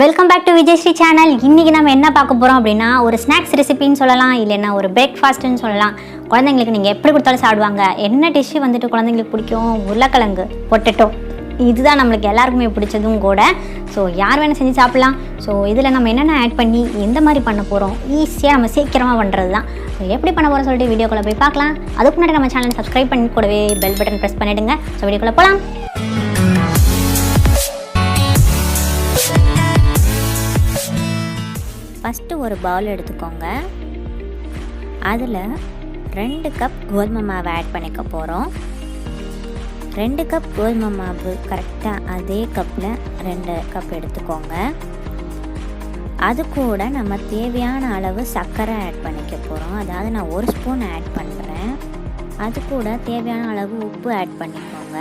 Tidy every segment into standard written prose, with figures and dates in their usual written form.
Welcome back to VjShreeChannel. இன்றைக்கி நம்ம என்ன பார்க்க போகிறோம் அப்படின்னா ஒரு ஸ்நாக்ஸ் ரெசிபின்னு சொல்லலாம், இல்லைன்னா ஒரு பிரேக்ஃபாஸ்ட்டுன்னு சொல்லலாம். குழந்தைங்களுக்கு நீங்கள் எப்படி கொடுத்தாலும் சாப்பிடுவாங்க. என்ன டிஷ்ஷு வந்துட்டு குழந்தைங்களுக்கு பிடிக்கும்? உருளைக்கிழங்கு, பொட்டேட்டோ, இதுதான் நம்மளுக்கு எல்லாருக்குமே பிடிச்சதும் கூட. ஸோ யார் வேணால் செஞ்சு சாப்பிட்லாம். ஸோ இதில் நம்ம என்னென்ன ஆட் பண்ணி எந்த மாதிரி பண்ண போகிறோம், ஈஸியாக நம்ம சீக்கிரமாக பண்ணுறது தான். ஸோ எப்படி பண்ண போகிறோம் சொல்லிட்டு வீடியோக்குள்ளே போய் பார்க்கலாம். அதுக்கு முன்னாடி நம்ம சேனல் சப்ஸ்கிரைப் பண்ணி கூடவே பெல் பட்டன் ப்ரெஸ் பண்ணிவிடுங்க. ஸோ வீடியோக்குள்ளே போகலாம். ஃபஸ்ட்டு ஒரு பவுல் எடுத்துக்கோங்க. அதில் 2 கப் கோதுமை மாவு ஆட் பண்ணிக்க போகிறோம். 2 கப் கோதுமை மாவு கரெக்டாக அதே கப்பில் 2 கப் எடுத்துக்கோங்க. அது கூட நம்ம தேவையான அளவு சர்க்கரை ஆட் பண்ணிக்க போகிறோம். அதாவது நான் 1 ஸ்பூன் ஆட் பண்ணுறேன். அது கூட தேவையான அளவு உப்பு ஆட் பண்ணிக்கோங்க.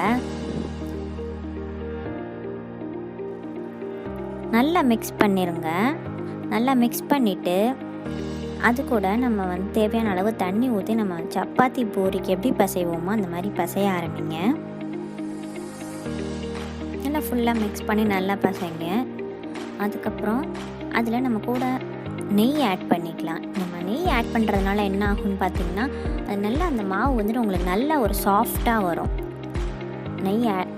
நல்லா மிக்ஸ் பண்ணிடுங்க. நல்லா மிக்ஸ் பண்ணிவிட்டு அது கூட நம்ம தேவையான அளவு தண்ணி ஊற்றி நம்ம சப்பாத்தி பூரிக்கு எப்படி பசைவோமோ அந்த மாதிரி பசைய ஆரம்பிங்க. நல்லா ஃபுல்லாக மிக்ஸ் பண்ணி நல்லா பசைங்க. அதுக்கப்புறம் அதில் நம்ம கூட நெய் ஆட் பண்ணிக்கலாம். நம்ம நெய் ஆட் பண்ணுறதுனால என்ன ஆகும்னு பார்த்திங்கன்னா, அது நல்லா அந்த மாவு வந்துட்டு உங்களுக்கு நல்லா ஒரு சாஃப்டாக வரும்.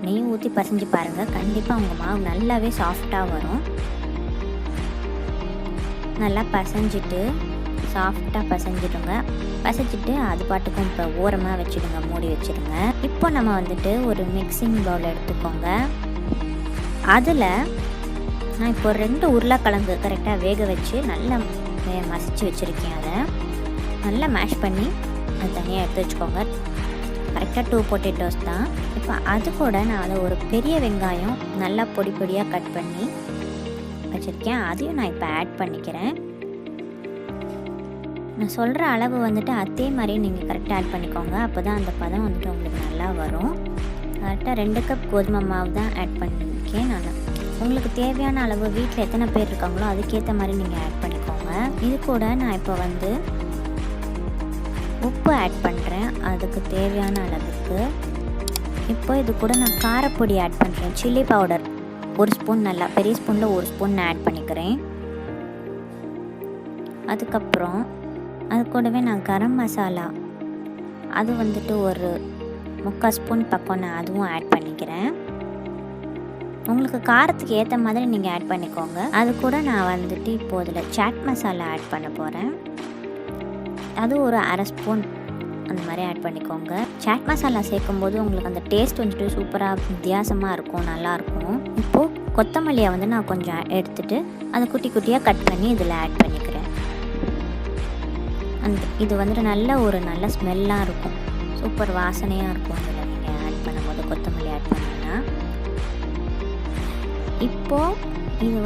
நெய் ஊற்றி பசைஞ்சு பாருங்கள், கண்டிப்பாக உங்கள் மாவு நல்லாவே சாஃப்டாக வரும். நல்லா பசைஞ்சிட்டு சாஃப்டாக பசைஞ்சிடுங்க. பசைஞ்சிட்டு அது பாட்டுக்கும் இப்போ ஓரமாக வச்சுடுங்க, மூடி வச்சுடுங்க. இப்போ நம்ம வந்துட்டு ஒரு மிக்சிங் பவுல் எடுத்துக்கோங்க. அதில் நான் இப்போ 2 உருளைக்கிழங்கு கரெக்டாக வேக வச்சு நல்லா மசிச்சு வச்சுருக்கேன். அதை நல்லா மேஷ் பண்ணி அது தனியாக எடுத்து வச்சுக்கோங்க. கரெக்டாக 2 பொட்டேட்டோஸ் தான். இப்போ அது கூட நான் அதை ஒரு பெரிய வெங்காயம் நல்லா பொடி பொடியாக கட் பண்ணி வச்சுருக்கேன். அதையும் நான் இப்போ ஆட் பண்ணிக்கிறேன். நான் சொல்கிற அளவு வந்துட்டு அதே மாதிரி நீங்கள் கரெக்டாக ஆட் பண்ணிக்கோங்க. அப்போ தான் அந்த பதம் வந்துட்டு உங்களுக்கு நல்லா வரும். கரெக்டாக 2 கப் கோதுமை மாவு தான் ஆட் பண்ணியிருக்கேன் நான். உங்களுக்கு தேவையான அளவு வீட்டில் எத்தனை பேர் இருக்காங்களோ அதுக்கேற்ற மாதிரி நீங்கள் ஆட் பண்ணிக்கோங்க. இது கூட நான் இப்போ உப்பு ஆட் பண்ணுறேன், அதுக்கு தேவையான அளவுக்கு. இப்போ இது கூட நான் காரப்பொடி ஆட் பண்ணுறேன். சில்லி பவுடர் 1 ஸ்பூன், நல்லா பெரிய ஸ்பூனில் 1 ஸ்பூன் நான் ஆட் பண்ணிக்கிறேன். அதுக்கப்புறம் அது கூடவே நான் கரம் மசாலா அது வந்துட்டு ஒரு 3/4 ஸ்பூன் பக்கம் நான் அதுவும் ஆட் பண்ணிக்கிறேன். உங்களுக்கு காரத்துக்கு ஏற்ற மாதிரி நீங்கள் ஆட் பண்ணிக்கோங்க. அது கூட நான் வந்துட்டு இப்போ இதில் சாட் மசாலா ஆட் பண்ண போகிறேன். அது ஒரு 1/2 ஸ்பூன் அந்த மாதிரி ஆட் பண்ணிக்கோங்க. சாட் மசாலா சேர்க்கும்போது உங்களுக்கு அந்த டேஸ்ட் வந்துட்டு சூப்பராக வித்தியாசமாக இருக்கும், நல்லாயிருக்கும். இப்போது கொத்தமல்லியை நான் கொஞ்சம் எடுத்துகிட்டு அதை குட்டி குட்டியாக கட் பண்ணி இதில் ஆட் பண்ணிக்கிறேன். இது நல்ல ஸ்மெல்லாக இருக்கும், சூப்பர் வாசனையாக இருக்கும். இதில் நீங்கள் ஆட் பண்ணும்போது கொத்தமல்லி ஆட் பண்ணிங்கன்னா. இப்போது இது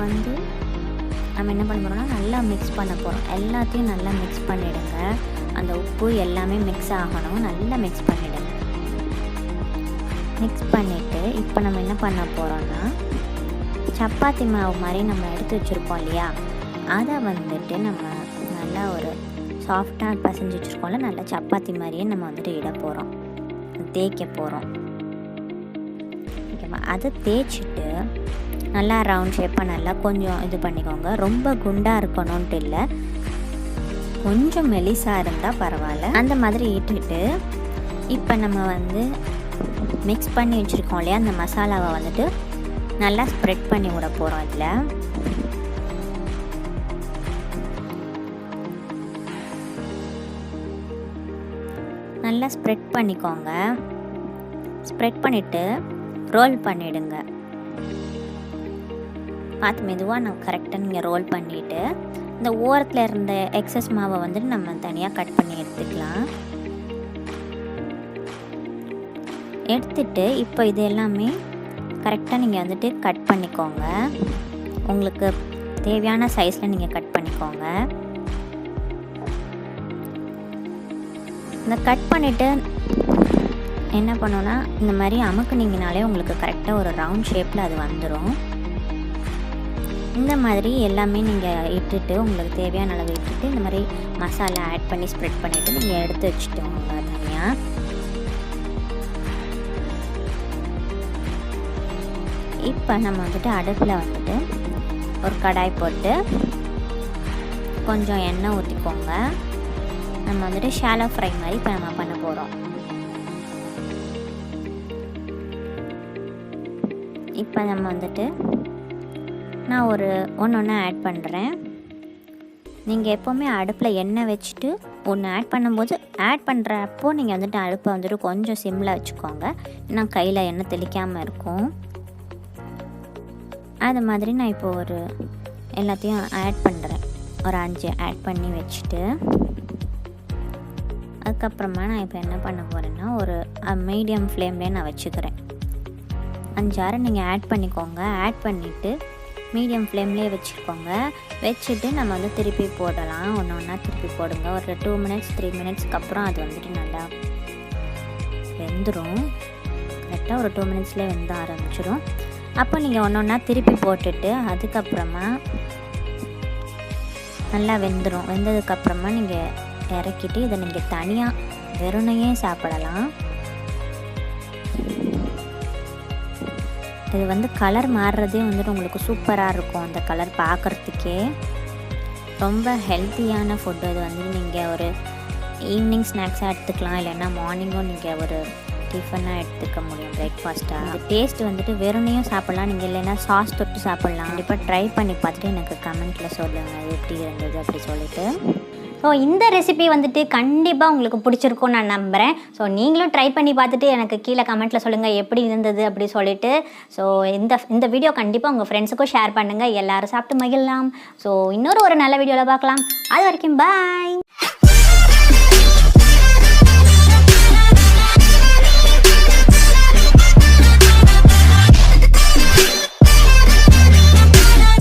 நம்ம என்ன பண்ண போகிறோம்னா நல்லா மிக்ஸ் பண்ண போகிறோம். எல்லாத்தையும் நல்லா மிக்ஸ் பண்ணிவிடுங்க. அந்த உப்பு எல்லாமே மிக்ஸ் ஆகணும். நல்லா மிக்ஸ் பண்ணிவிடுங்க. மிக்ஸ் பண்ணிவிட்டு இப்போ நம்ம என்ன பண்ண போகிறோன்னா, சப்பாத்தி மாவு மாதிரி நம்ம எடுத்து வச்சுருக்கோம் இல்லையா, அதை நம்ம நல்லா ஒரு சாஃப்டாக பசைஞ்சு வச்சுருக்கோம்ல, நல்லா சப்பாத்தி மாதிரியே நம்ம இட போகிறோம், தேய்க்க போகிறோம். ஓகேவா? அதை தேய்ச்சிட்டு நல்லா ரவுண்ட் ஷேப்பாக நல்லா கொஞ்சம் இது பண்ணிக்கோங்க. ரொம்ப குண்டாக இருக்கணும்ன்ட்டு இல்லை, கொஞ்சம் மெலிசாக இருந்தால் பரவாயில்ல. அந்த மாதிரி இட்டுட்டு இப்போ நம்ம மிக்ஸ் பண்ணி வச்சுருக்கோம் இல்லையா, அந்த மசாலாவை நல்லா ஸ்ப்ரெட் பண்ணி விட போகிறோம். இதில் நல்லா ஸ்ப்ரெட் பண்ணிக்கோங்க. ஸ்ப்ரெட் பண்ணிவிட்டு ரோல் பண்ணிவிடுங்க. பார்த்து மெதுவாக நான் கரெக்டாக நீங்கள் ரோல் பண்ணிவிட்டு இந்த ஓரத்தில் இருந்த எக்ஸஸ் மாவை நம்ம தனியாக கட் பண்ணி எடுத்துக்கலாம். எடுத்துட்டு இப்போ இது எல்லாமே கரெக்டாக நீங்கள் கட் பண்ணிக்கோங்க. உங்களுக்கு தேவையான சைஸில் நீங்கள் கட் பண்ணிக்கோங்க. இந்த கட் பண்ணிவிட்டு என்ன பண்ணோன்னா, இந்த மாதிரி அமுக்குனீங்கனாலே உங்களுக்கு கரெக்டாக ஒரு ரவுண்ட் ஷேப்பில் அது வந்துடும். இந்த மாதிரி எல்லாமே நீங்கள் இட்டுட்டு உங்களுக்கு தேவையான அளவு இட்டுட்டு இந்த மாதிரி மசாலா ஆட் பண்ணி ஸ்ப்ரெட் பண்ணிவிட்டு நீங்கள் எடுத்து வச்சுட்டோங்க தனியாக. இப்போ நம்ம அடுப்பில் ஒரு கடாய் போட்டு கொஞ்சம் எண்ணெய் ஊற்றிக்கோங்க. நம்ம வந்துட்டு ஷாலோ ஃப்ரை மாதிரி இப்போ நம்ம பண்ண போகிறோம். இப்போ நம்ம வந்துட்டு நான் ஒன்று ஆட் பண்ணுறேன். நீங்கள் எப்போவுமே அடுப்பில் எண்ணெய் வச்சுட்டு ஒன்று ஆட் பண்ணுறப்போ நீங்கள் வந்துட்டு அடுப்பை வந்துட்டு கொஞ்சம் சிம்மில் வச்சுக்கோங்க. ஏன்னா கையில் எண்ணெய் தெளிக்காமல் இருக்கும். அது மாதிரி நான் இப்போ எல்லாத்தையும் ஆட் பண்ணுறேன். ஒரு 5 ஆட் பண்ணி வச்சுட்டு அதுக்கப்புறமா நான் இப்போ என்ன பண்ண போகிறேன்னா ஒரு மீடியம் ஃப்ளேம்லேயே நான் வச்சுக்கிறேன். 5-6 நீங்கள் ஆட் பண்ணிக்கோங்க. ஆட் பண்ணிவிட்டு மீடியம் ஃப்ளேம்லேயே வச்சுட்டு நம்ம வந்து திருப்பி போடலாம். ஒன்றா திருப்பி போடுங்க. ஒரு 2 மினிட்ஸ் 3 மினிட்ஸ்க்கு அப்புறம் அது வந்துட்டு நல்லா வெந்துடும். கரெக்டாக ஒரு 2 மினிட்ஸ்லேயே வெந்த ஆரம்பிச்சிடும். அப்போ நீங்கள் ஒன்றா திருப்பி போட்டுட்டு அதுக்கப்புறமா நல்லா வெந்ததுக்கப்புறமா நீங்கள் இறக்கிட்டு இதை நீங்கள் தனியாக வெறுனையே சாப்பிடலாம். இது வந்து கலர் மாறுறதே வந்துட்டு உங்களுக்கு சூப்பராக இருக்கும். அந்த கலர் பார்க்குறதுக்கே ரொம்ப ஹெல்த்தியான ஃபுட்டு. இது வந்து நீங்கள் ஒரு ஈவினிங் ஸ்நாக்ஸாக எடுத்துக்கலாம், இல்லைன்னா மார்னிங்கும் நீங்கள் ஒரு டிஃபனாக எடுத்துக்க முடியும், பிரேக்ஃபாஸ்ட்டாக. அந்த டேஸ்ட் வந்துட்டு வெறுனையும் சாப்பிட்லாம், நீங்கள் இல்லைன்னா சாஸ் தொட்டு சாப்பிட்லாம். கண்டிப்பாக ட்ரை பண்ணி பார்த்துட்டு எனக்கு கமெண்ட்டில் சொல்லுங்கள் எப்படி இருந்தது அப்படி சொல்லிவிட்டு. ஸோ இந்த ரெசிபி வந்துட்டு கண்டிப்பாக உங்களுக்கு பிடிச்சிருக்கும்னு நான் நம்புகிறேன். ஸோ நீங்களும் ட்ரை பண்ணி பார்த்துட்டு எனக்கு கீழே கமெண்ட்டில் சொல்லுங்கள் எப்படி இருந்தது அப்படி சொல்லிவிட்டு. ஸோ இந்த வீடியோ கண்டிப்பாக உங்கள் ஃப்ரெண்ட்ஸுக்கும் ஷேர் பண்ணுங்கள். எல்லோரும் சாப்பிட்டு மகிழலாம். ஸோ இன்னொரு நல்ல வீடியோவில் பார்க்கலாம். அது வரைக்கும் பாய்.